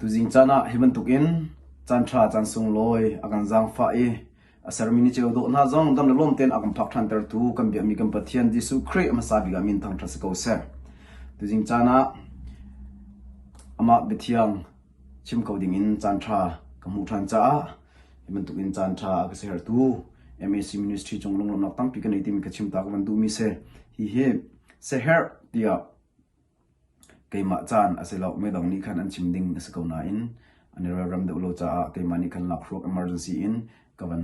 tu jing chana hiban tukin chan tha chan sung loi akan jang fa e asarmini cheu do na zong dam lom ten akam phak than ter tu kam bia mi kam pathian jisu khrei ama sa biga min thang thas ko se tu jing chana ama bithiang chim ko ding in chan tha kamu than cha hiban tukin chan tha ka se her tu MAC ministry chung long nak tam pi kan itim ka chim ta kan du mi se hi he se her dia kai ma chan aselo me dong ni khan an chim ding as ko na in ani ram de lo cha kai mani khan lak rok emergency in kawan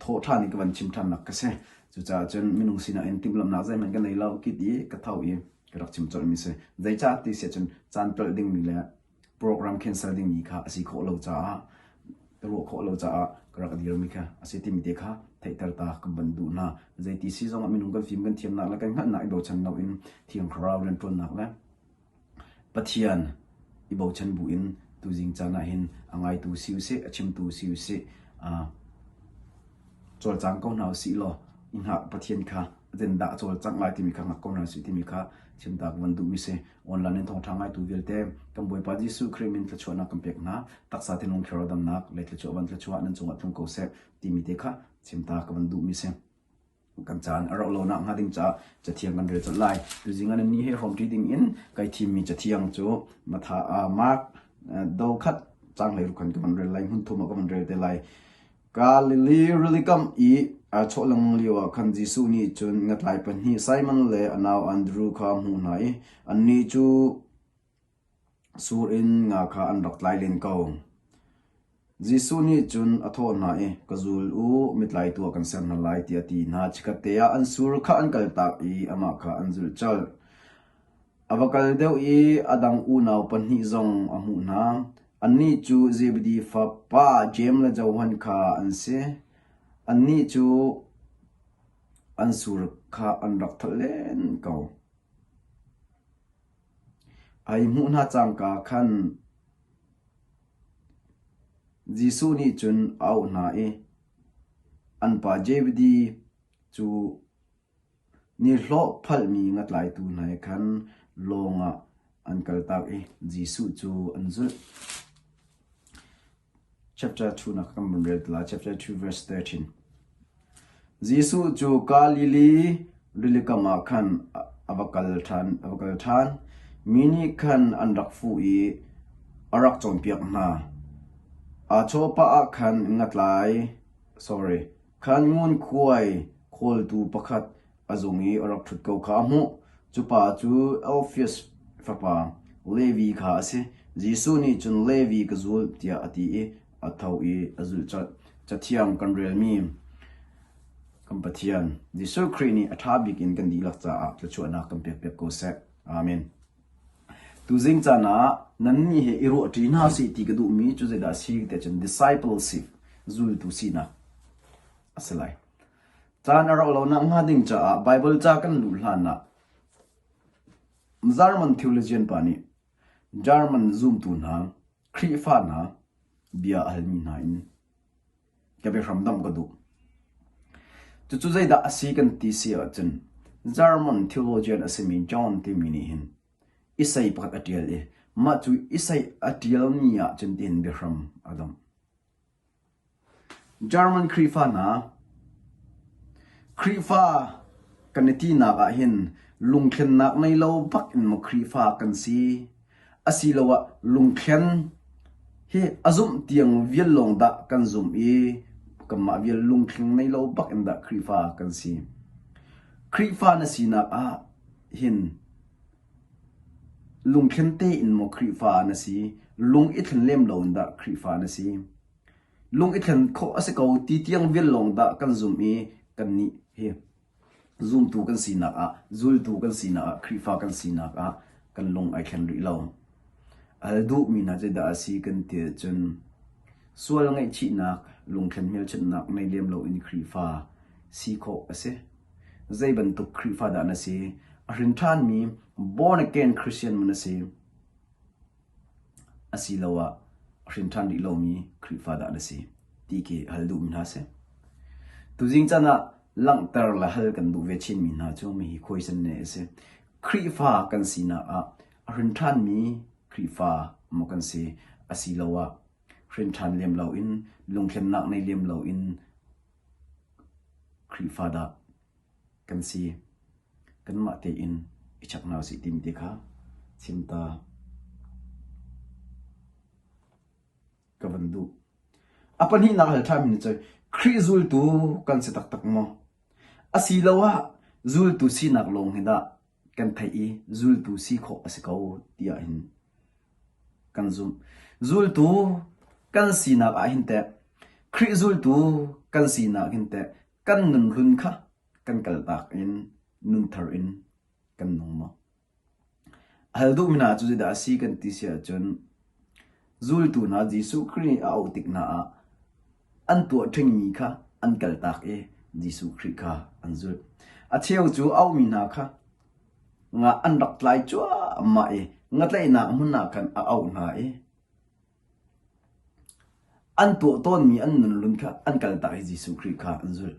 tho tha ni kawan chim than nak ka se chu cha chen minung sina en tim lam na zai man kan nei law ki ti ka thau i ka rak chim chol mi se zai cha ti se chen chan pel ding mi le program cancel ding mi kha asi kho lo cha ro kho lo cha ka rak dir mi kha asi ti mi te kha thai tar ta kam ban du na zai ti si zong minung kan phim kan thiam na la kan han na do chan no in thiang khraw len ton nak la pathian ibo chan bu in tu jing chana hin angai tu siu se achim tu siu se chol chang ko naw si lo in ha pathian kha den da chol chang lai ti mi kha ngak ko na si ti mi kha chim tak wan du mi se online thong thangai tu velte kam boi pa jisu kremin tla chona kam pek na taksa te nong khero dam nak le tla choban tla chwa nan chunga thung ko se ti mi te kha chim ta ka wan du mi se kan chan aro lo na nga ding cha thiang kan re chot lai tu jing an ni he hom ti ding in kai thim mi thiang chu matha mark do khat chang lai ru khan ka man re lai hun thuma ka man re te lai ka li really kam I a cholang liwa khan jisu ni chun ngat lai pan hi Simon le anaw Andrew kha mu nai an ni chu sur in nga kha an rak lai len ko jisu ni chun atho na e kazul u mitlai tu kan san na lai ti ati na chikate ya an sur kha an kal tak I ama kha an zul chal avakal deu I adang u naw pan hi zong amu na anni chu zebdi fa pa jem la jawhan kha an se anni chu an sur kha an rak thalen ko ai mu na chang ka khan jisu ni chun au na e an pa jebdi chu ni hlo phal mi ngat lai tu nai khan longa an kal tak e jisu chu an zul chapter 2 na kam read la chapter 2 verse 13 jisu chu kalili rilikama khan avakal than mini khan anrak fu I arak chon piak na a chopa a khan ngatlai khan ngun khuai khol tu pakhat azongi arak thut ko kha mu chupa chu Alphaeus fapa Levi kha se jisu ni chun Levi ka zul tia ati e athau I azul chathiam kan rel mi kampathian jisu khrini athabik in kan dilak cha a tluchona kampek pek ko se amen tu jing chana nanni he iro atina si ti ka du mi chu zeda si te chen discipleship zul tu sina asalai chan aro lo na nga ding cha bible cha kan lu hlan na German theologian pani German zoom tu na khrifa na bia almi na in ka be from dam ka du chu zeda asi kan ti si a chen German theologian asemi John ti mini hin isai pakat atial e ma chu isai atial nia chen tin be from adam German krifa kaneti na ga hin lungkhen nak nei lo bak in mo krifa kan si asilowa lungkhen he azum tiang vial long da kan zum e kama vial lungkhen nei lo bak in da krifa kan si krifa na sina a hin lung khente in mo krifa na si lung ithen lem lo da krifa na si lung ithen kho ase ko ti tiang vil long da kan zum e kan ni he zoom tu kan sina a zul tu kan sina a krifa kan sina a kan lung ai khan ri lo al du mi na je da si kan te chun sual ngai chi nak lung khan mel chen nak nei lem lo in krifa si kho ase zai ban tu krifa da na si arin than mi born again Christian manase asilawa arin than di lo mi krifa da na si tike haldu min ha se tu jing chana lang tar la hal kan du ve chin min ha chu mi khoisan ne se krifa kan sina a arin than mi krifa mo kan se asilawa khrin than lem lo in lung khem nak nei lem lo in khri fada kan si kan ma te in ichak naw si tim te kha chimta kavandu apan hi na hal tham ni choi khri zul tu kan se tak tak mo asilawa zul tu si nak long hida kan thai i zul tu si kho asikau tia hin kan zum zul tu kan si nak a hin te khri zul tu kan si nak hin te kan nun hun kha kan kal tak in nun thar in kan nong ma hal du mina chu da si kan ti sia chon zul tu na jisu khri a au tik na a an tu thing mi kha an kal tak e jisu khri kha an zul a cheu chu au mi na kha nga an dak lai chua ma e nga tlai na mun na kan a au na e an tu ton mi an nun lun kha an kal tak e jisu khri kha an zul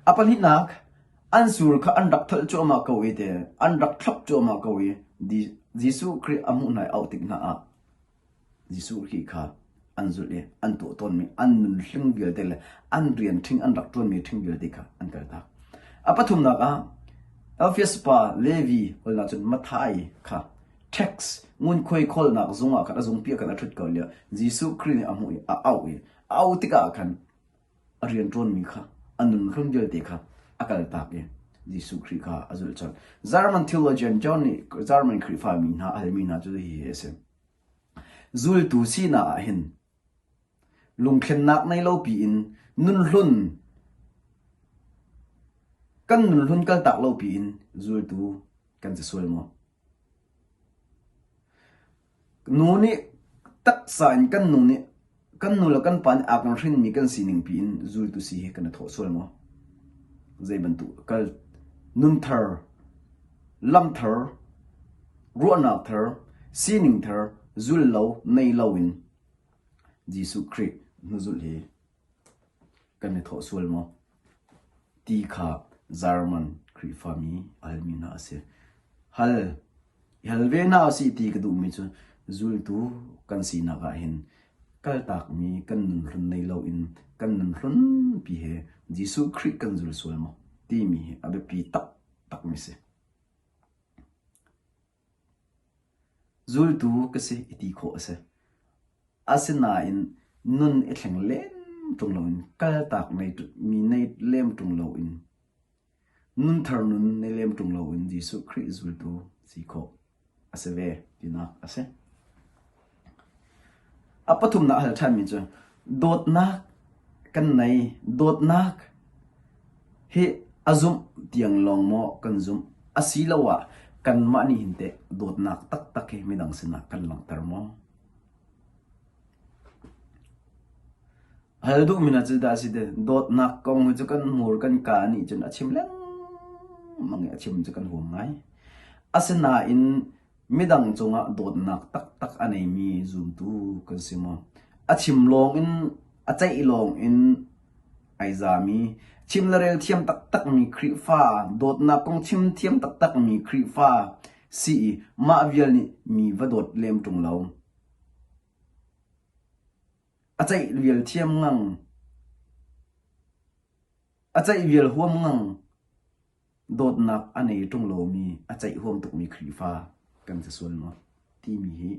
apal hi nak an sur kha an dak thal chu ma ko e te an dak thlap chu ma ko e di jisu khri amu nai au tik na a jisu khri kha an zul e an tu ton mi an nun hling bil te le an rian thing an dak ton mi thing bil te kha an kal tak apathum na ka Alfiaspa Levi olna chun mathai kha tax ngun khoi khol nak zunga kha zung pia kana thut ko le jisu khri amu a au tika khan arian ton mi kha anun khung jel te kha akal tak e jisu khri kha azul chal German theologian Johnny German khri fa mi na almi na chu hi ese zul tu si na hin lung khen nak nai lo pi in nun hlun kan nun hlun kal tak lo pi in zul tu kan se sual mo nu ni tak san kan nu ni kan nu la kan pan ak rin mi kan sining pi in zul tu si he kan tho sual mo zai ban tu kal nun thar lam thar ruana thar sining thar zul lo nei lo in jisu khri nu zul he kan tho sual mo ti kha German khri fami almina ase hal ve na si ti ka du mi chu zul tu kan si na ga hin kal tak mi kan nun run nei lo in kan nun run pi he jisu khri kan zul sul mo ti mi abe pi tak mi se zul tu ka se iti kho ase asina in nun e thleng lem tung lo in kal tak nei mi nei lem tung lo in nun thar nun ne lem tung lo in jisu khri zul tu si kho ase ve tina ase apathum na hal than mi chu dot nak kan nei dot nak he azum tiang long mo kan zum asilawa kan ma ni hinte dot nak tak he midang sina kan lang tar mo hal du mina chu da si de dot nak kong chu kan mur kan ka ni chun achim lang mangi achim chu kan hum ngai asena in midang chunga dot nak tak anei mi zum tu kan sima achim long in achai long in aizami chimlarel thiam tak mi khri fa dot na kong chim thiam tak mi khri fa si ma vial ni mi vadot lem tung lo achai vial thiam ngang achai vial huam ngang dot nak anei tung lo mi achai huam tuk mi khri fa kan se sual mo ti mi hi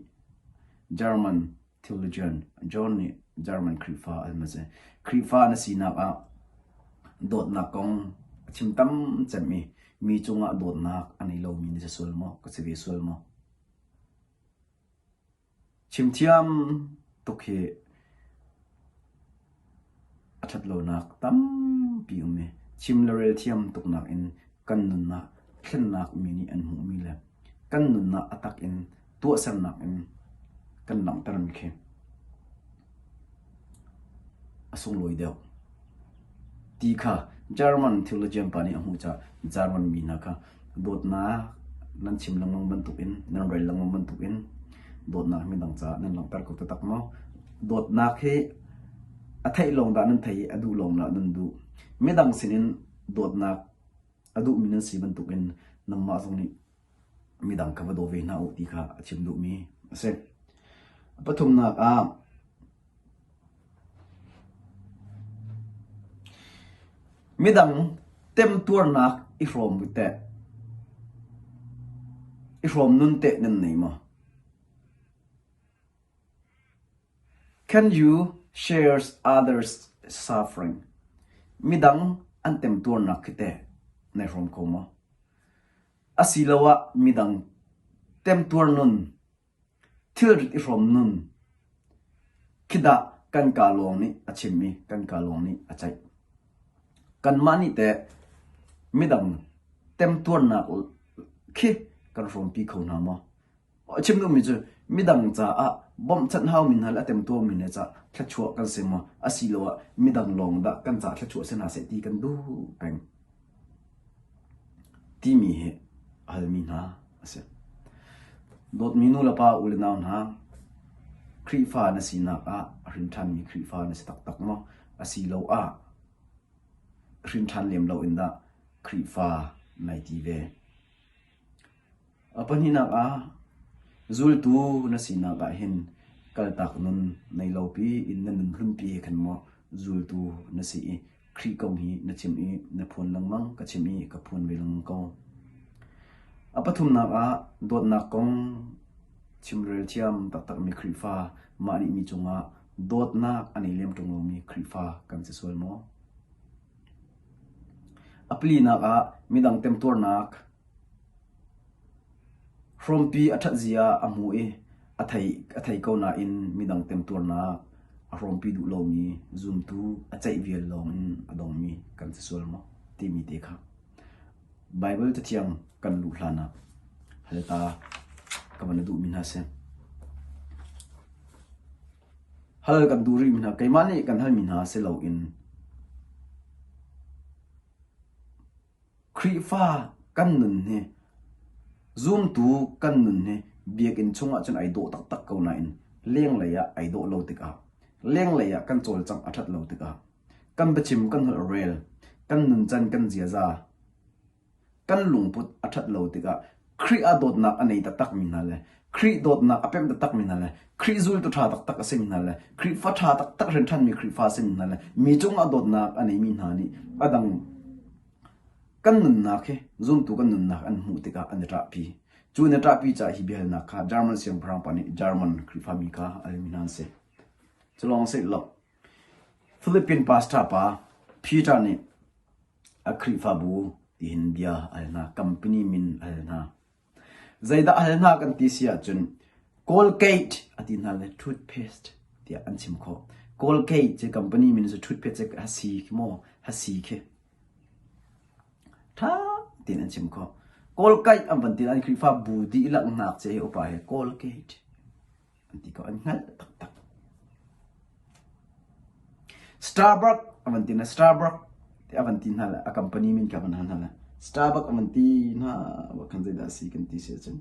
German theologian Johnny German khri fa almaze khri fa na si na a dot na kong chim tam chami mi chunga dot nak anei lo mi ni se sual mo ka se ve sual mo chim thiam tukhe athat lo nak tam pi ume chim larel thiam tuk nak in kan nun na thlen nak mi ni an hu mi la kan nun na atak in tu san nak in kan lang tar mi khe asung loi deu ti kha German theologian pani amu cha German mi na kha dot na nan chim lang ban tu in nan rel lang ban tu in dot na mi dang cha nan lang tar ko ta tak mo dot na khe athai long da nan thai adu long na nan du mi dang sinin dot na adu mi nan si ban tu in namma song ni midang ka do ve na u ti kha achim du mi ase pathum nak a midang tem tur nak I hrom te I hrom nun te nan nei ma can you share others suffering midang an tem tur nak te nei hrom ko ma asilawa midang tem tur nun thil I hrom nun kida kan ka long ni achimi kan ka long ni achai kan mani te midang tem tur na khi kan from pi khona ma achim no mi chu midang cha a bom chan hau min hala tem to min cha thla chua kan se ma asilo midang long da kan cha thla chua se na se ti kan du peng ti mi he al mi na ase dot minu la pa ul na na khri fa na si na a rin than mi khri fa na se tak tak ma asilo a rin than lem lo in da khri fa nai ti ve apani na a zul tu na si na ga hin kal tak nun nei lo pi in na nun hlum pi khan mo zul tu na si khri kom hi na chim I na phun lang mang ka chim I ka phun ve lang ko apathum na a dot na kong chimrel thiam tak tak mi khri fa mani mi chunga dot na ani lem tong lo mi khri fa kan se sol mo apli na a midang tem tur nak from pi athat zia amu e athai ko na in midang tem tur na from pi du lo mi zum tu achai vial long in adong mi kan se sol mo ti mi te kha bible ta thiam kan lu hlana halta kaman du min ha se hal kan du ri min ha kai mani kan hal min ha se lo in khri fa kan nun he zoom tu kan nun he biak in chunga chun ai do tak tak ko na in leng leya ai do lo tika leng leya kan chol chang athat lo tika kan bachim kan hol rel kan nun chan kan zia za kan lungput athat lo tika khri a dot na anei ta tak min hale khri dot na apem ta tak min hale khri zul tu tha tak tak ase min hale khri fa tha tak tak ren than mi khri fa se min hale mi chunga dot na anei min ha ni adang kan nun na khe zoom tu kan nun na an hu tika an ra pi chu na ta pi cha hi bel na kha german siam prang pani german krifa mi ka alminan se chlong se lo philippine pasta pa peter ni a krifa bu ti india alna company min alna zaida alna kan ti sia chun colgate atin hal toothpaste tia an chim kho colgate che company min se toothpaste che hasi mo hasi khe tha tin an chim kho colgate am ban tin an krifa bu di lak nak che opa he colgate anti ko an ngal tak tak starbucks am ban tin starbucks ti am ban tin hala a company min ka ban hala starbucks am ban tin ha wa kan zai da si kan ti se chen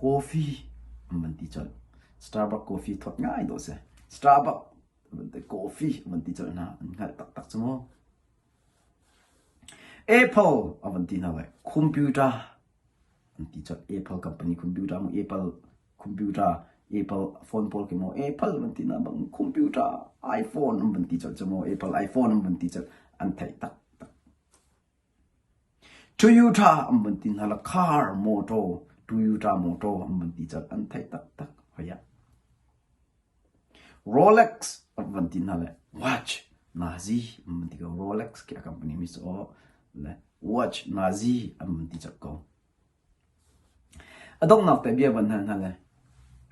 coffee am ban ti chal starbucks coffee thot ngai do se starbucks the coffee am ban ti chal na an ngal tak tak chmo Apple avantina vai computer anti chat Apple company computer mo Apple computer Apple phone pol ke mo Apple avantina bang computer iPhone avanti chat mo Apple iPhone avanti chat an thai tak tak Toyota avantina la car motor Toyota motor avanti chat an thai tak tak hoya Rolex avantina la watch nazi avanti ko Rolex ke company mi so le watch nazi amunti chakko adong nak te bia ban han le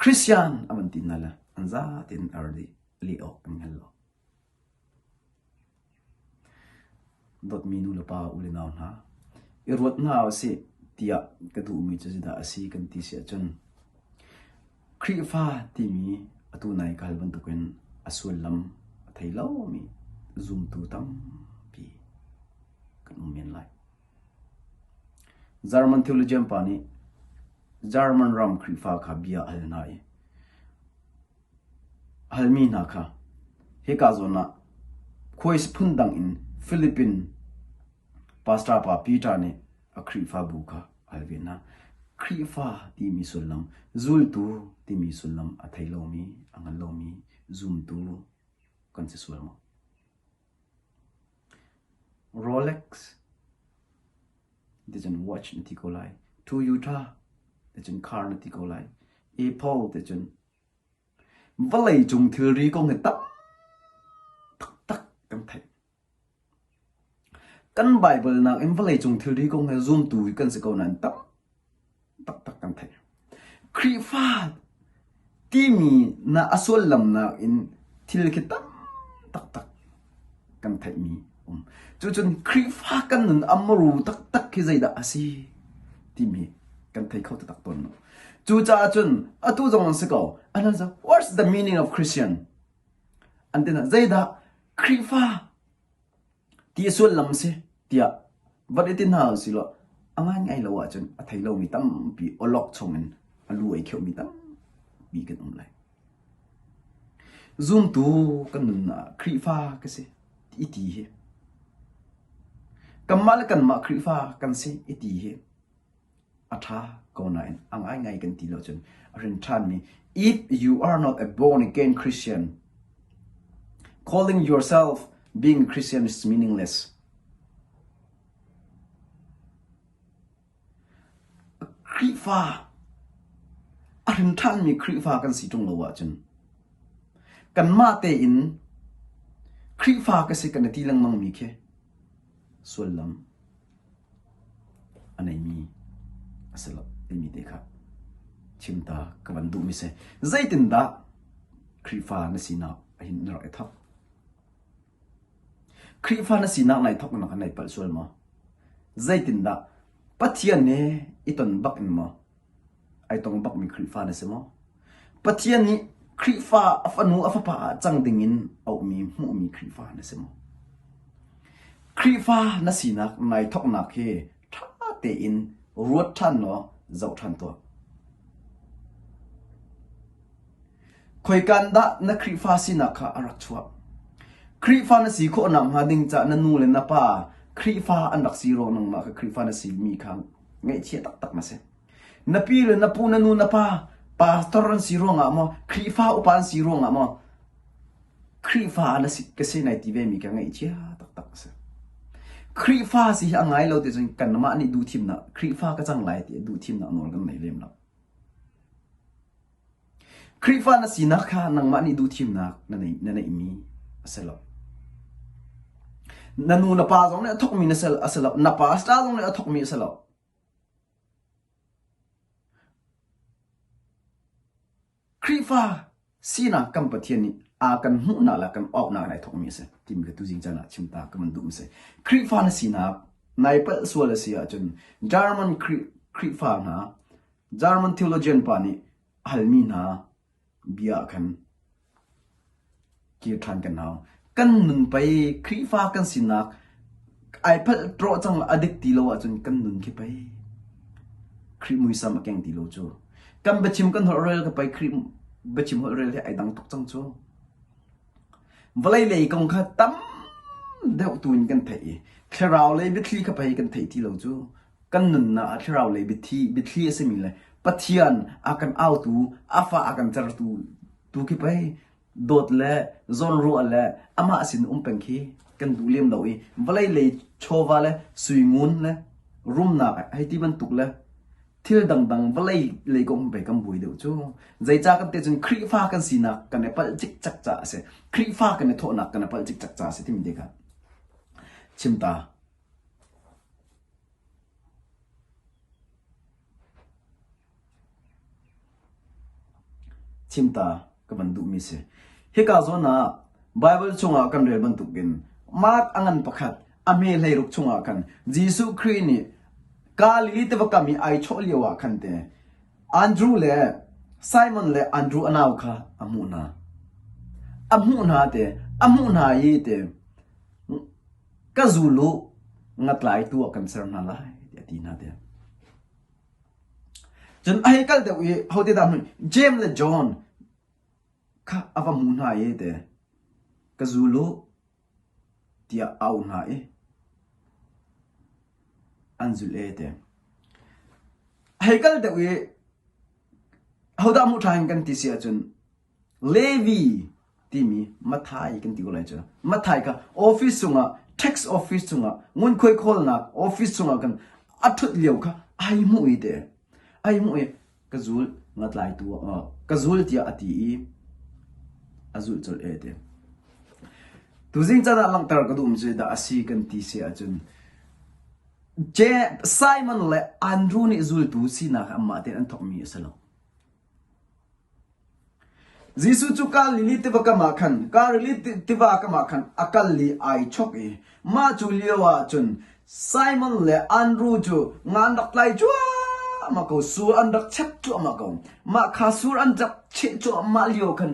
christian amunti nala anza tin ardi li ok ngalo dot minu la pa ulina na irwat na ase tia kadu mi chida asi kan ti sia chun khrifa ti mi atu nai kal ban to ken asulam thailo mi zoom tu tam Umian lai German theologian pani German ram krifa kha bia alnai halmi na kha he ka zona khois phundang in Philippine pastor pa Peter ne a krifa bu kha alvena krifa ti mi sulam zul tu ti mi sulam athai lomi angan lomi zoom tu kan se sulmo Rolex dejen watch nti ko lai Toyota dejen car nti ko lai Apple dejen valai chung theory ko nge tak tak kan thai kan Bible na em valai chung theory ko nge zoom tu kan se ko nan tak kan thai krifa timi na asol lam na in thil ki tak kan thai mi chun krifa kan nun amaru tak ki zaida asi timi kan thai khau tak ton chu cha chun atu jong se ko anasa what's the meaning of Christian antena zaida krifa ti asol lam se tia but it in house lo angan ngai lo wa chun athai lo mi tam pi olok chongen alu ai kheu mi tam bi kan lai zoom tu kan na krifa ka se iti he kamal kan ma krifa kan se iti he atha ko na angai ngai kan ti lo chun arin than mi if you are not a born again Christian calling yourself being a Christian is meaningless krifa arin than mi krifa kan si tung lo wa chun kan ma te in krifa ka se kan ti lang mang mi khe sulam anai mi asala mi te kha chimta kawan du mi se zaitin da krifa na sina ahin na ra thap krifa na sina nai thok na kanai pal sul ma zaitin da pathian ne iton bak in ma ai tong bak mi krifa na se mo pathian ni krifa afanu afapa chang dingin au mi mu mi krifa na se mo krifa na sina nai thok na khe tha te in ruat than no zau than to khoi kan da na krifa sina kha arak chua krifa na si kho nam ha ding cha na nu le na pa krifa an rak si ro nang ma kha krifa na si mi khang ngai che tak na se na pi le na pu na nu na pa pastor an si ro nga mo krifa upan si ro nga mo krifa na si ke se nai ti ve mi ka ngai che tak se krifa si angai lo te jin kan ma ni du thim na krifa ka chang lai ti du thim na nol gan nei lem na krifa na si na kha nang ma ni du thim na na nei mi aselo na nu na pa jong ne thok mi na sel aselo na pa sta jong ne thok mi aselo krifa sina kam pathian ni a kan hu na la kan ok na nai thok mi se tim ka tu jing chana chimta kam du se krifa na sina nai pa swala sia chun German krifa na German theologian pa ni halmi na bia kan ki than kan naw kan nun pai krifa kan sina ai pa tro chang adik ti lo chun kan nun ki pai kri mui sam keng ti lo chu kam bachim kan hol rel ka pai kri bachim hol rel ai dang tok chang chu valai lei kong kha tam deu tuin kan thei khrau le bi thli ka pai kan thei ti lo chu kan nun na khrau le bi thli ase mi le pathian akan au tu afa akan char tu ki pai dot le zon ru ale ama asin peng khi kan du lem lo i valai le chowa le suingun le rum na hai ti ban tuk le thil dang valai le gong be kam bui deu chu zai cha kan te jun krifa kan sina kan pal chik chak cha se krifa kan tho na kan pal chik chak cha se tim de ka chimta ka ban du mi se he ka zo na Bible chunga kan rel ban tukin mak angan pakhat ame leiruk chunga kan Jesu Christ ni ka li te wa mi ai cho liwa khan te Andrew le Simon le Andrew anaw kha amuna te amuna yi te ka zulu ngatlai tu kan ser na lai ti na te jan ai kal de wi hode da James le John ka avamuna yi te ka zulu tia au na anzul ete hay kal de we hau da mu thang kan ti sia chun Levi timi mathai kan ti ko lai cha mathai ka office sunga tax office sunga ngun khoi khol na office sunga kan athut liu kha ai mu ide ai mu e kazul ngat lai tu kazul tia ati azul chol ede tu jing chana lang tar ka dum je da asi kan ti sia chun je Simon le Andrew ni zul tu sina amma te an thok mi asalo Jisu chu ka lili te ka ma khan ka lili te ka ma khan akal li ai chok e ma chu liwa chun Simon le Andrew chu ngan dak lai chu ma ko su an dak chep chu ma ko ma kha sur an dak che chu ma lio khan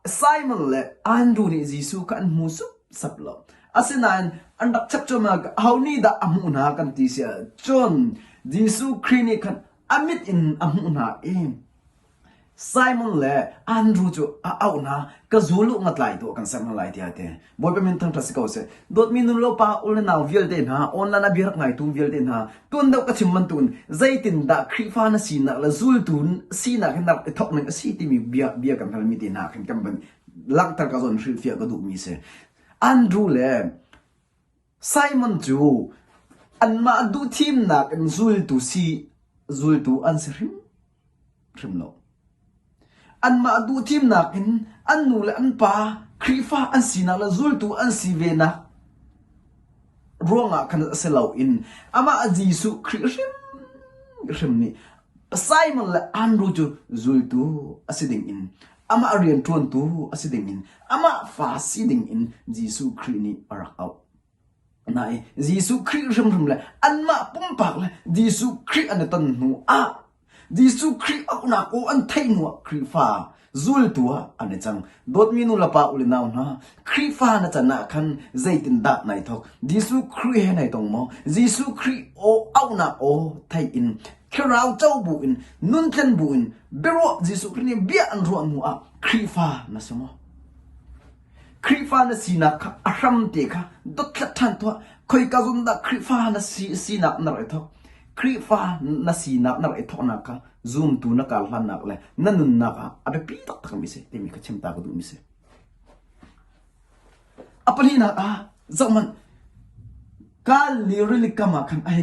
Simon le Andrew ni Jisu kan mu su sap lo asinan an dak chep chu ma how ni da amu na kan ti sia chon Jisu Christ kan amit in amu na e Simon le Andrew chu au na ka zulu ngat lai to kan sam lai tia te boy pe min thang thas ko se dot min lo pa ul na vial de na on la na bir ngai tu vial de na tun do ka chim man tun zaitin da khrifa na sina la zul tun sina kan dak thok nang si ti mi bia kan hal mi te na kan kam ban lak tar ka zon shil fia ka du mi se Andrew le Simon chu an ma du team na kan zul tu an rim lo an ma du team na in an nu le an pa khrifa an sina la zul tu an si ve na ronga kan selau in ama Jisu khrim ni Simon le Andrew chu zul tu asiding in ama arian tuan tu asiding in ama fa siding in Jisu Christ ni arak out nai Jisu Christ rim le an ma pum pak le Jisu Christ an tan nu Jisu Christ au na ko an thai nu khrifa zul tua ane chang dot minu la pa uli naw na khrifa na chana khan zaitin da nai thok Jisu Christ nai tong mo Jisu Christ o au na o thai in khirau chau bu in nun tlen bu in bero Jisu Christ ni bia an ro nu a khrifa na samo khrifa na sina kha ahram te kha dot thlat than to khoi ka zum da khrifa na sina na rai thok khrifa na sina na rai thok na ka zoom tu na kal han nak le nanun na ka abe pi tak tak mi se te mi ka chem ta ka du mi se apali na zaman kal li ri kama khan ai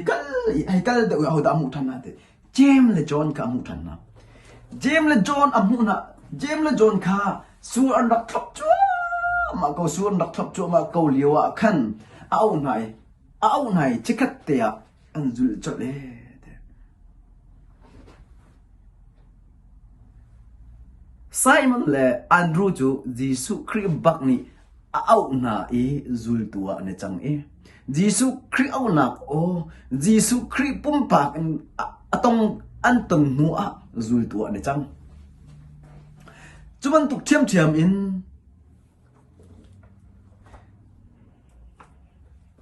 kal de ho da mu than na te James le John ka mu than na James le John amu na James le John kha su an dak thop chu ma ko su an dak thop chu ma ko liwa khan au nai chikat te ya an zul chot le Simon le Andrew chu Jisu Christ bak ni au na zul tua ne chang Jisu Christ au na o Jisu Christ pum pak atong anton nu zul tua ne chang chuman tuk thiam in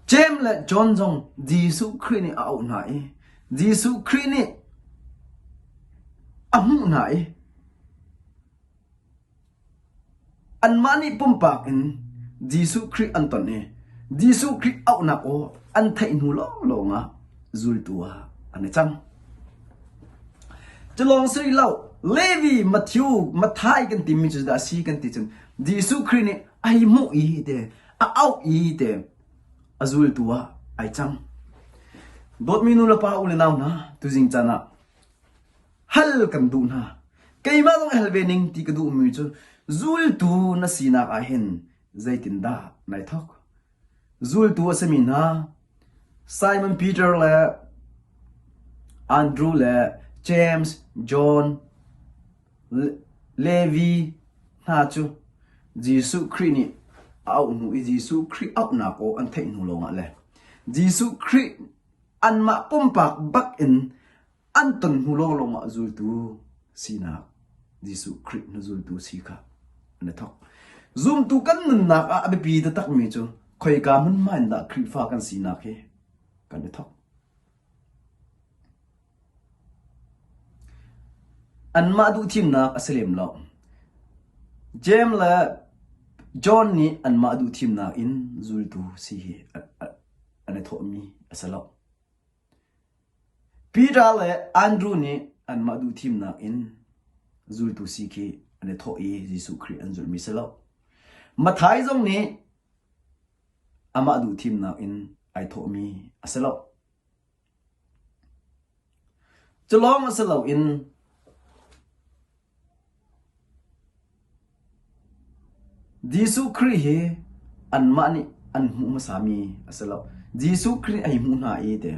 James le John Jong Jisu Christ ni au na Jisu Christ ni amu na an mani pumpak in Jisu Christ anton Jisu Christ au na o an thai nu lo nga zul tua ane chang chalong sri lau Levi Matthew Mathai kan ti mi chu da si kan ti chun Jisu Christ ni ai mu de au de azul tua ai chang dot minu la pa ule naw na tu jing chana hal kan du na kai ma long helvening ti ka du mi chu zul tu na sina a hen zaitin da nai thok zul tu asemina Simon Peter le Andrew le James John Levi na chu Jisu Christ ni au nu Jisu Christ au na ko an thai nu longa le Jisu Christ an ma pompak bak in an ton nu longa zul tu sina Jisu Christ na zul tu sika ne thok zoom tu kan nun na abe pi ta tak mi chu khoi ka mun man da Christ kan sina ke kan ne thok an ma du thim na asalem lo James la John ni an ma du thim na in zul tu si ane tho mi asalo Peter le Andrew ni an ma du chimnak in zul tu si ki ane tho e Jesu Christ an zul mi selo Mathai zong ni ama du chimnak in ai tho mi aselo chalong aselo in Jesu Christ he an mani an mu masami asalo Jesu Christ ai mu na e te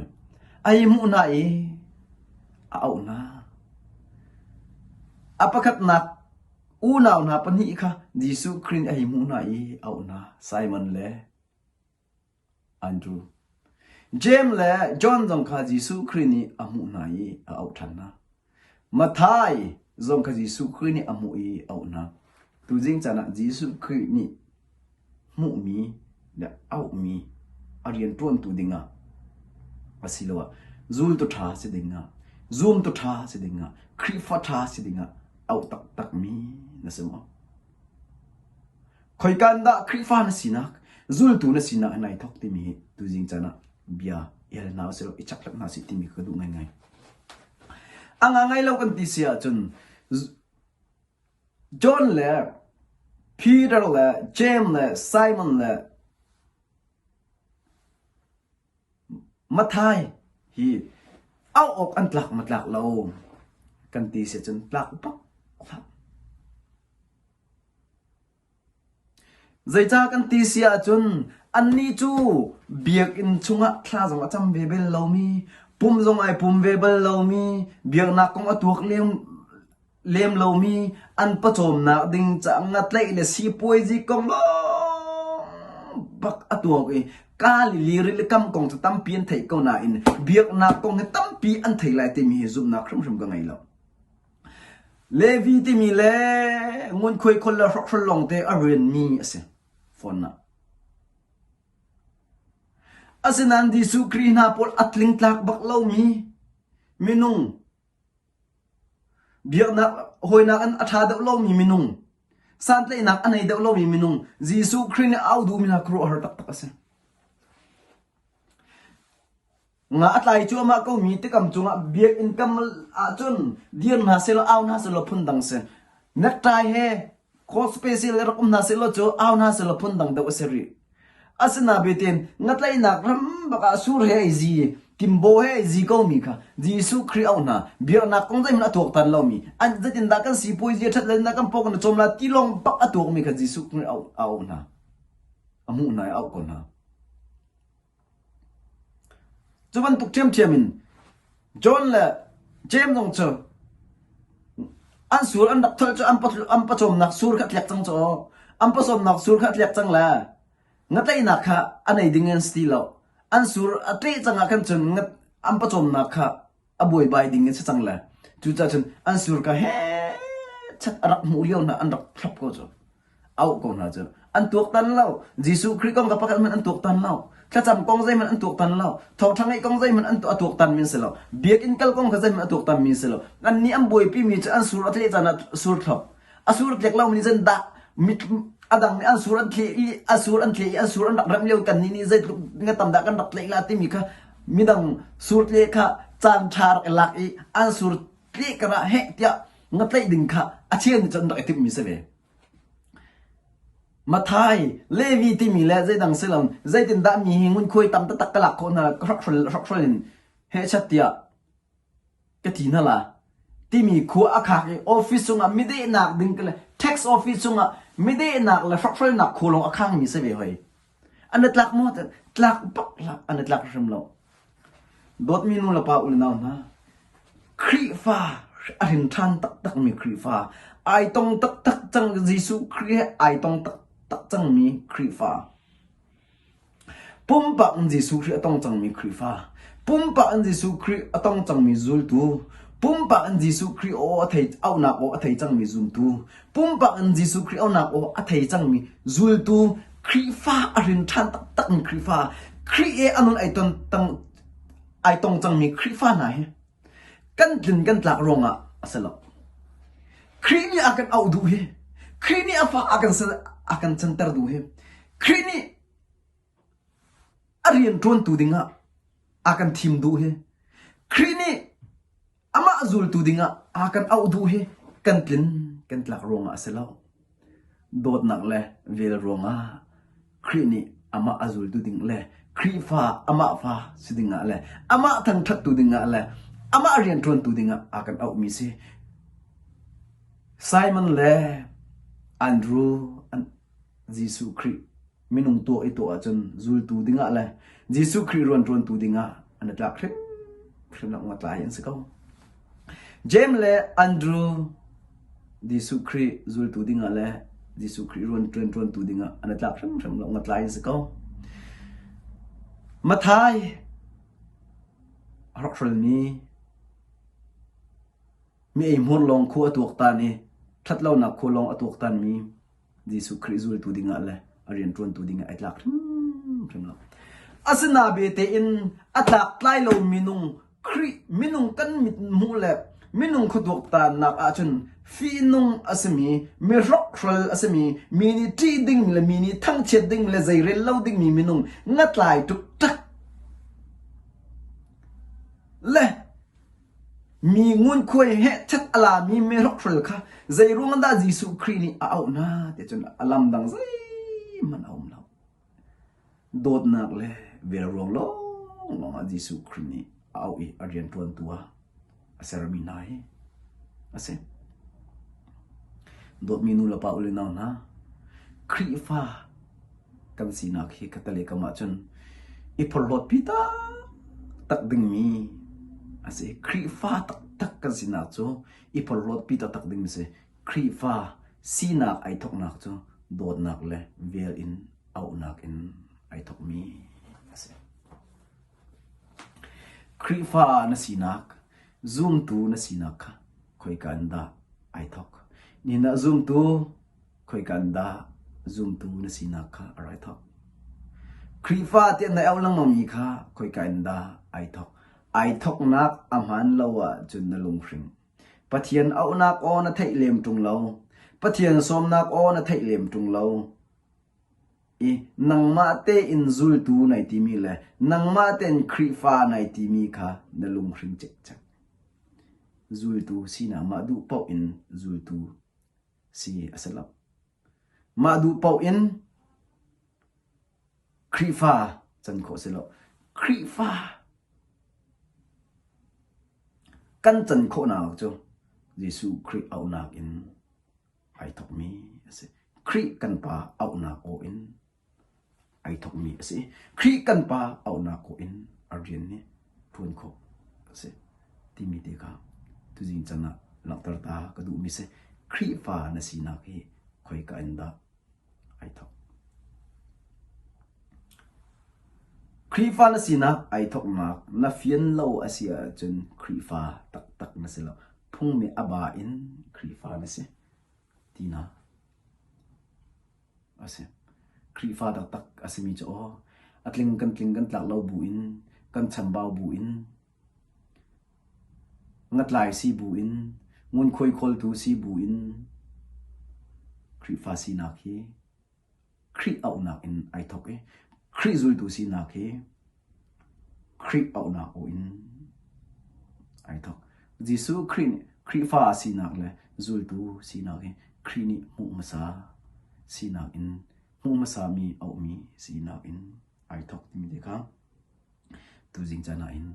ai mu na e au na apakat nak unaw na pani ka Jesu Christ ai mu na e au na Simon le Andrew James le John zong ka Jesu Christ ni amu na e au than na Mathai zong ka Jesu Christ ni amu e au na tu jing chana Jesu Christ ni mu mi da au mi arian tuan tu dinga asilowa zul to tha se dinga zoom to tha se dinga krifa tha se dinga au tak tak mi na semo khoi kan da krifa na sinak zul tu na sina nai thok ti mi tu jing chana bia el na se lo ichak lak na si ti mi ka du ngai ngai anga ngai lo kan ti sia chun John le Peter le James le Simon le Mathai hi au ok an tlak matlak lo kan ti se chen tlak pak zai cha kan ti sia chun an ni chu biak in chunga thla jong acham ve bel lo mi pum jong ai pum ve bel lo mi biak na kong atuak lem lo mi an pa chom na ding cha ngat lai le si poi ji kong lo bak atuak e ka li ri kam kong cha tam pian thei ko na in biak na kong he tam pi an thei lai te mi he zum na khrum khrum ka ngai lo levi ti mi le ngun khoi khol la rok long te a ren mi ase fon na asinan di su krina pol atling tlak bak lo mi minung biak na hoina an atha da lo mi minung san tle nak anai da lo mi minung Jesu Christ au du mi na kro har tak tak ase nga atlai chu ma ko mi te kam chunga biak in kam a chun dian na sel au na sel phun dang se nak tai he ko special rakum na sel chu au na sel phun dang da waseri asna beten ngatlai nak ram baka sur he ji timbo he ji ko mi kha Jesu Christ au na biak na kong dai na tok tan lo mi an zatin da kan si poi je that na kan pok na chom la tilong pak atok mi kha Jesu Christ au na amu na au ko na Chuban tuk tiam John le James dong cho an sur an dak thol cho am pa chom nak sur khat lek chang cho am pa som nak sur khat lek chang la ngatai nak kha anai dingen stilo an sur atre changa kan chun ngat am pa chom nak kha aboi bai dingen se chang la chu cha chun an sur ka he chat arak mu yo na an dak thlap ko cho au ko na cho an tuak tan lo Jesu Christ kong ka pakat man an tuak tan lo ka cham kong zai man an tuak tan lo tho thangai kong zai man an tuak tan min se lo biak in kal kong ka zai man tuak tan min se lo an ni am boi pi mi cha an sur atle chana sur thop asur tlek lo ni zen da mit adang ni an sur an dak ram leu kan ni zai nga tam da kan dak tlek la ti mi kha midang sur tle kha chan thar lak I an sur tle kara he tia nga tlek ding kha a chen chan dak ti mi se ve Mathai Levi ti mi le zai dang selon zai tin da mi ngun khoi tam ta tak kalak ko na rokhrolin he chatia ke ti na la ti mi khu akha ke office sunga mi de nak ding kale tax office sunga mi de nak la rokhrol nak khulong akhang mi se ve hoi an tlak mo tlak pak la an tlak rim lo dot mi nu la pa ul na na khri fa arin than tak tak mi khri fa ai tong tak tak chang Jesu Christ ai tong tak tak chang mi khri fa pum pa an Jesu Christ atong chang mi khri fa pum pa an Jesu Christ atong chang mi zul tu pum pa an Jesu Christ o athai au na o athai chang mi zum tu pum pa an Jesu Christ au na o athai chang mi zul tu khri fa arin than tak tak mi khri fa khri e anon ai ton tang ai tong chang mi khri fa na he kan tlin kan tlak ronga asalo khri ni akan au du he khri ni afa akan center du he khri ni arian tron tu dinga akan thim du he khri ni ama azul tu dinga akan au du he kan tlin kan tlak ronga selo dot nak le vel ronga khri ni ama azul tu ding le khri fa ama fa sidinga le ama thang that tu dinga le ama rian tron tu dinga akan au mi se Simon le Andrew and Jisu Khri minung to ito achon zul tu dinga le Jisu Khri ron tron tu dinga an tlak khrim khrim nak ngat lai an sikau James le Andrew Jisu Khri zul tu dinga le Jisu Khri ron tron tu dinga an tlak khrim khrim nak ngat lai an sikau Mathai Rokrol mi ei mon long khu atuak ta ni thatlo na khu long atuak tan mi Jisu Khri zul tu dinga le arian tron tu dinga aitlak thim lo asna be te in atlak tlai lo minung khri minung kan mit mu le minung khutuk ta nak a chun fi nung asmi mi rokrol asmi mini ti ding le mini thang chet ding le zairel lo ding mi minung ngatlai tuk tak le mi ngun khoi he chat ala mi me rokrol kha zairung da Jisu Khri ni au na te chun alam dang zai man au lo dot nak le ver rong lo long a Jisu Khri ni au I arian tuan tua asermi nai ase dot minu la pa ule na na khri fa kan sina khi katale kama chun I porlot pita tak ding mi ase khri fa tak kan sina cho I porlot pita tak ding mi se khri fa sina ai thok nak cho dot nak le vel in au nak in ai thok mi ase khri fa na sinak zoom tu na sinak khoi kan da ai thok ni na zoom tu khoi kan da zoom tu na sinak kha arai thok khri fa te na au lang mi kha khoi kan da ai thok nak amhan lawa chun na lung hring pathian au nak o na thei lem tung lo pathian som nak o na thei lem tung lo I nang ma te in zul tu nai ti mi le nang ma ten khri fa nai ti mi kha na lung hring chek chak zul tu sina ma du pau in zul tu si asalap ma du pau in khri fa chan kho selo khri fa kan chan kho na cho Jisu Khri au nak in ai thok mi ase khri kan pa au nak o in ai thok mi ase khri kan pa au nak o in arjen ni thun kho ase ti mi te ka tu jing chana laktar ta ka du mi se khri fa na si na ki khoi ka anda ai thok khri fa na si na ai thok na fian lo asia chun khri fa tak na se lo phung me aba in khri fa na se tina ase khri fa tak asimi cho atling kan tlak lo bu in kan chambau bu in ngatlai si bu in ngun khoi khol tu si bu in khri fa si na khi khri au na in ai thok e khri zul tu si na khi khri au na o in ai thok Jisu khri fa si na le zul tu si na khi khri ni mu masa si na in mu masa mi au mi si na in ai thok mi de ka tu jing chana in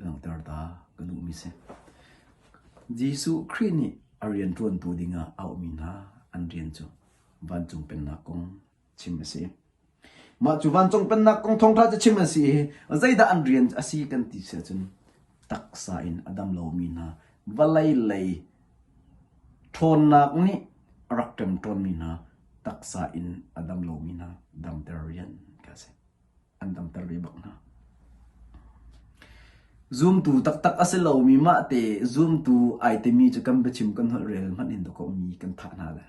lang tar ta kanu mi se Jisu Khri ni arian tuan tu dinga au mi na an rian chu van chung pen na kong chim se ma chu van chung pen na kong thong tha chim se zai da an rian asi kan ti se chun tak sa in adam lo mi na valai lei thon nak ni raktem ton mi na tak sa in adam lo mi na dam terian ka se an dam ter bak na zoom tu tak aselo mi ma te zoom tu ai te mi chu kam bechim kan hol rel man in do ko mi kan tha na la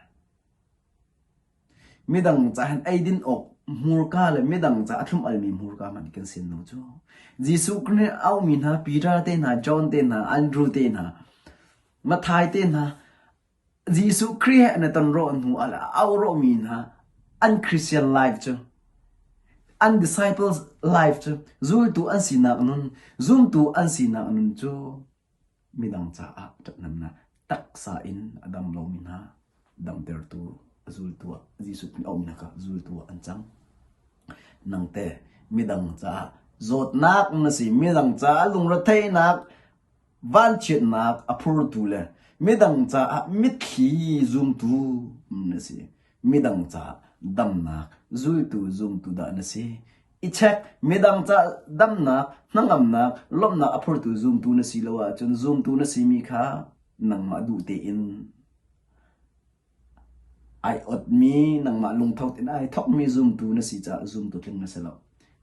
midang cha han ai din ok murka le midang cha athum al mi murka man kan sin no chu Jisu Khri au mi na Peter te na John te na Andrew te na Mathai te na Jisu Khri na tan ro nu ala au ro mi na un Christian life chu un disciples life chu zul tu an sinak nun zoom tu an sinak nun chu midang cha a tat nam na tak sa in adam lo min ha dam ter tu zul tu jisu ni au min ka zul tu an chang nang te midang cha zot nak na si midang cha lung ra thei nak van chit nak apur tu le midang cha mit khi zoom tu na si midang cha dam nak zul tu zoom tu da na si ichek midang cha dam nak nangam nak lom nak apur tu zoom tu na si lawa chun zoom tu na si mi kha nang ma du te in ai ot mi nang ma lung thau tin ai thok mi zoom tu na si cha zoom tu tling na selo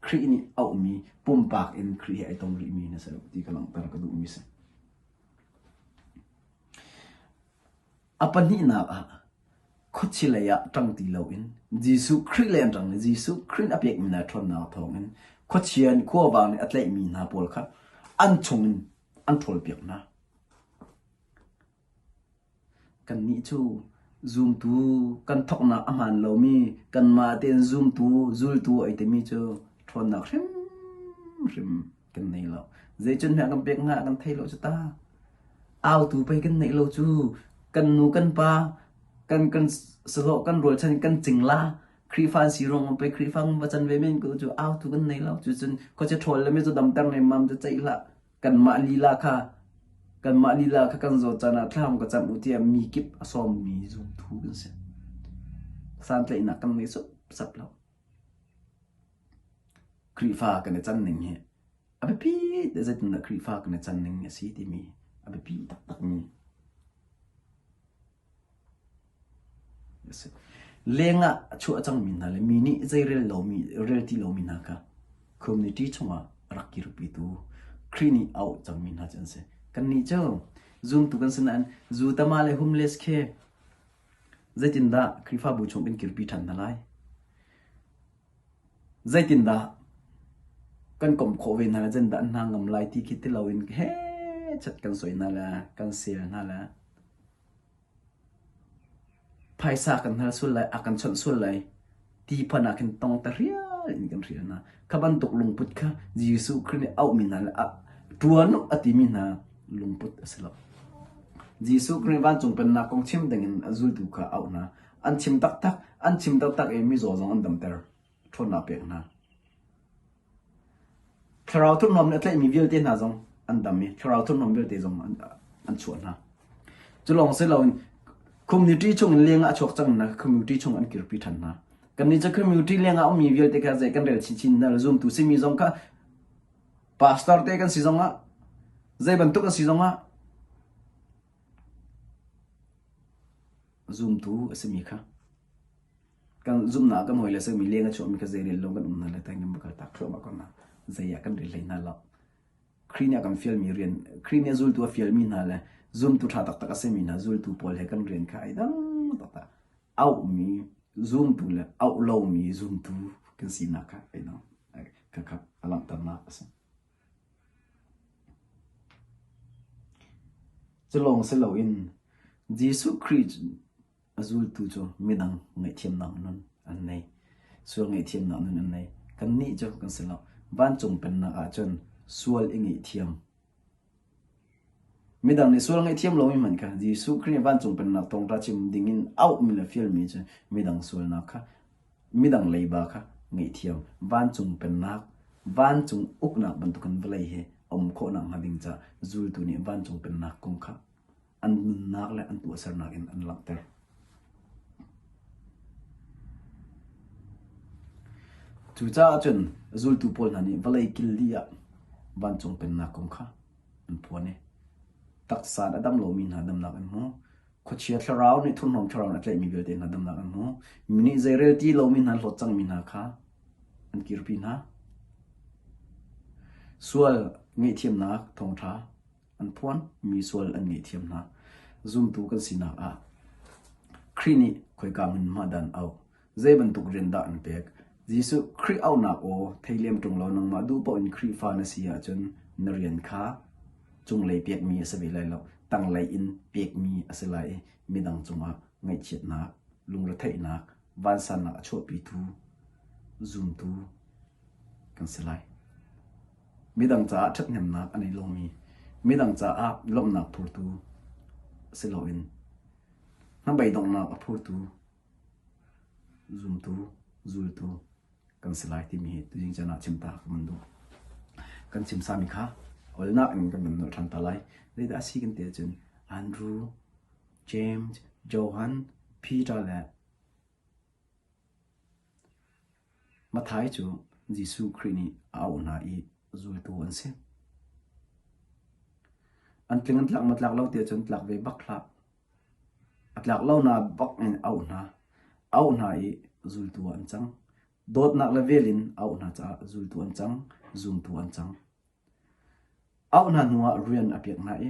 khri ni au mi pum pak in khri ai tong ri mi na selo ti kalang tar ka du mi se apan ni na a khochilaya tang ti lo in jisu khri len tang jisu khri apek mi na thon na thong in khochian ko wa ni atlai mi na pol kha an chung an thol pek na kan ni chu zoom tu kan thok na aman lo mi kan ma ten zoom tu zul tu ai te mi chu thon na rim kan nei lo zai chun ha kan pek nga kan thei lo chu ta ao tu pe kan nei lo chu kan nu kan pa kan selo kan rol chan kan chingla khri fan si rong pe khri fang ba chan ve men ko chu ao tu kan nei lo chu chun ko che thol le me chu dam tar nei mam chu chai la kan ma lila kha kan ma lila kha kan zo chana thlam ka cham utia mi kip asom mi zum thu kan se san tle na kan nei so sap lo khri fa kan chan ning he abe pi de zat na khri fa kan chan ning si ti mi abe pi tak mi lenga chu achang min na le mini zairel lo mi rel ti lo mi na ka community chunga rakir pi tu khrini au chang min ha chan se kan ni cho zoom tu kan sanan zu tama le homeless khe zaitin da khrifa bu chong bin kirpi than na lai zaitin da kan kom kho ve na la jen da na ngam lai ti khit lo in he chat kan soi na la kan sel na la paisa kan hal sul lai akan chon sul lai ti phana kan tong ta ria in kan ria na khaban tok lung put kha jisu khrini au min na la tuanu ati min na lung put aslo jisu khrini van chung pen na kong chim dengin azul tu kha au na an chim tak tak e mi zo zong an dam ter thon na pek na thrau thun nom na tlai mi vil te na zong an dam mi thrau thun nom vil te zong an chuan na chulong se lo community chung lenga chok chang na community chung an kirpi than na kan ni cha community lenga mi vil te kha je kan rel chin na zoom tu simi zong kha pastor te kan si zong a zai ban tu kan si zong a zoom tu asimi kha kan zoom na kan hoile se mi lenga chok mi kha je rel lo kan na la ta ngam ka ta khlo ma kon na zai ya kan rel na la khrinya kan fiel mi rian khrinya zul tu fiel mi na la zoom tu tha tak tak ase mi na zul tu pol he kan ren kha ai dang ta ta au mi zoom tu le au lo mi zoom tu kan si na kha ai no ka alam tan na ase chelong se lo in jisu christ azul tu cho midang ngai thiam na non an nei sual ngai thiam na non an nei kan ni cho kan se lo van chung pen na a chon sual ingi thiam midang ni sual ngai thiam lo mi man ka jisu christ van chung pen na tong ta chim dingin au mi la fiel mi che midang sual na kha midang leiba kha ngai thiam van chung pen na van chung uk na ban tu kan blai he om kho na hading cha zul tu ni van chung pen na kong kha an nak le an tu asar na in an lak ter chu cha chen zul tu pol na ni valai kil dia van chung pen na kong kha an puane tak sa adam lo min hadam nak an ho khochia tharau ni thun hom tharau na tlai mi bel te na dam nak an ho mini zairel ti lo min han lo chang min ha kha an kirpi na sual ngai thiam na thong tha an phuan mi sual an ngai thiam na zoom tu kan sina a khrini khoi ka min ma dan au zeban tuk ren da an pek jisu khri au na o theilem tung lo nang ma du po in khri fa na sia chun narian kha chung lei pek mi asa lai lo tang lai in pek mi asa lai midang chunga ngai chet na lungra thai na van san na cho pi tu zoom tu kan selai midang cha that nyam na ani lo mi mi dang cha a lom nak phur tu seloin na bai dong nak phur tu zoom tu zul tu kan selai ti mi tu jing chana chimta kamandu kan chim sami kha olna an kan no than talai le da si kan te chun Andrew James Johan Peter la mathai chu Jisu Krini au na I zul tu an se an tlingan tlak matlak lo te chun tlak ve bakla atlak lo na bak en au na I zul tu an chang dot nak levelin au na cha zul tu an chang zoom tu an chang au na nuwa rian apiak na e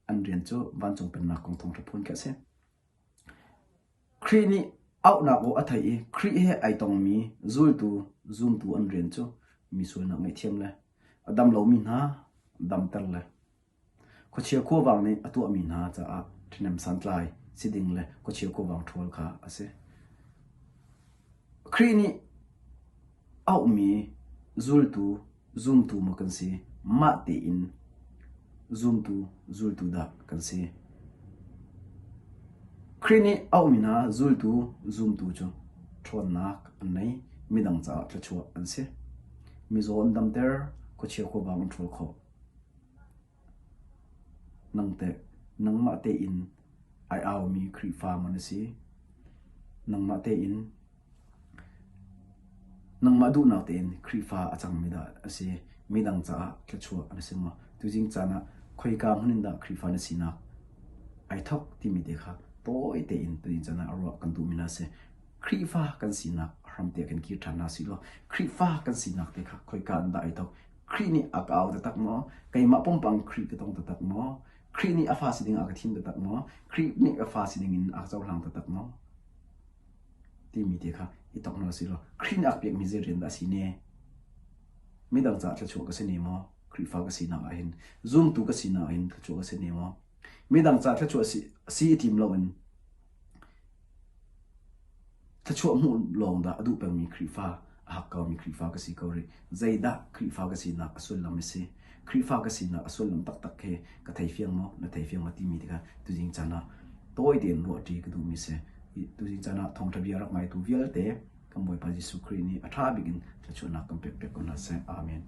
an rian chu van chung pen na kong thong thapun ka se khri ni au na go athai e khri he ai tong mi zul tu zoom tu an rian chu mi sul na mai thiam le adam lo mi na dam tar le ko chia ko wang ni atu mi na cha a thinam san tlai siding le ko chia ko wang thol kha ase khri ni au mi zul tu zoom tu mo kan se ma te in zoom tu zul tu da kan se khrini au mina zul tu zoom tu chu thon nak anei midang cha thachu an se mi zon dam ter ko che ko bang thol kho nang ma te in ai au mi khri fa man si nang ma te in nang ma du na ten khri fa achang mi da ase midang cha thachu an se ma tu jing chana khoi ka hunin da khri fa na sina ai thok ti mi de kha toy te in tu jing chana aro kan tu mina se khri fa kan sina hram te kan ki thana si lo khri fa kan sina te kha khoi ka da ai thok khri ni akaw da tak mo kai ma pom pang khri ka tong da tak mo khri ni afa siding aga thim da tak mo khri ni afa siding in a chaw hlang da tak mo ti mi te kha I tok no si lo khri ni akpek mi zerin da si ne midang cha thachu ka se ni mo khri fa ka sina a hin zoom tu ka sina a hin thachu ka se ni mo midang cha thachu si tim lo in thachu mu long da adu pe mi khri fa a ka mi khri fa ka si ko ri zaida khri fa ka sina asul lam se khri fa ka sina asul lam tak tak ke ka thai fiang mo na thai fiang ma ti mi ka tu jing chana toy den ro ti ka du mi se tu jing chana thong thabia rak mai tu vial te kam boi pa Jisu Krini atha bigin thachu na kam pek pek ko na se amen